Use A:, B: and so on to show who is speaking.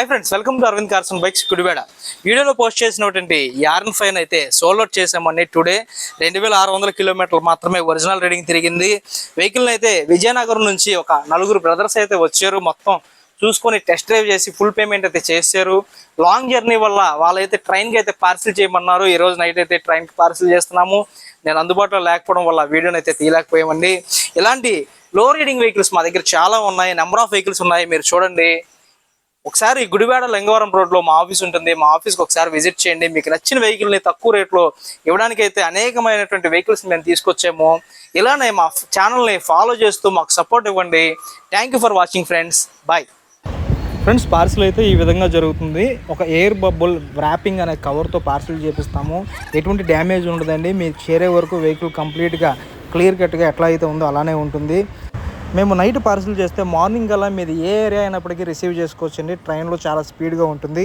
A: Hi friends, welcome to Arvind cars and bikes Gudivada. వీడియోలో post చేసినటువంటి యార్న్ ఫైన్ అయితే సోల్ అవుట్ చేసామండి. టుడే 2600 కిలోమీటర్లు మాత్రమే ఒరిజినల్ రీడింగ్ తిరిగింది. వెహికల్ అయితే విజయనగరం నుంచి ఒక నలుగురు బ్రదర్స్ అయితే వచ్చారు. మొత్తం చూసుకొని టెస్ట్ డ్రైవ్ చేసి ఫుల్ పేమెంట్ అయితే చేశారు. లాంగ్ జర్నీ వల్ల వాళ్ళైతే ట్రైన్కి అయితే పార్సిల్ చేయమన్నారు. ఈ రోజు నైట్ అయితే ట్రైన్కి పార్సిల్ చేస్తున్నాము. నేను అందుబాటులో లేకపోవడం వల్ల వీడియోని అయితే తీయలేకపోయామండి. ఇలాంటి లో రీడింగ్ వెహికల్స్ మా దగ్గర చాలా ఉన్నాయి. నెంబర్ ఆఫ్ వెహికల్స్ ఉన్నాయి, మీరు చూడండి. ఒకసారి గుడివాడ లింగవరం రోడ్లో మా ఆఫీస్ ఉంటుంది. మా ఆఫీస్కి ఒకసారి విజిట్ చేయండి. మీకు నచ్చిన వెహికల్ని తక్కువ రేట్లో ఇవ్వడానికి అయితే అనేకమైనటువంటి వెహికల్స్ మేము తీసుకొచ్చాము. ఇలానే మా ఛానల్ని ఫాలో చేస్తూ మాకు సపోర్ట్ ఇవ్వండి. Thank you for watching friends. Bye friends. Parcel అయితే ఈ విధంగా జరుగుతుంది. ఒక ఎయిర్ బబుల్ ర్యాపింగ్ అనే కవర్తో పార్సిల్ చేపిస్తాము. ఎటువంటి డ్యామేజ్ ఉండదండి. మీరు చేరే వరకు వెహికల్ కంప్లీట్గా క్లియర్ కట్గా ఎట్లా అయితే ఉందో అలానే ఉంటుంది. మేము నైట్ పార్సిల్ చేస్తే మార్నింగ్ అలా మీది ఏ ఏరియా అయినప్పటికీ రిసీవ్ చేసుకోవచ్చండి. ట్రైన్లో చాలా స్పీడ్గా ఉంటుంది.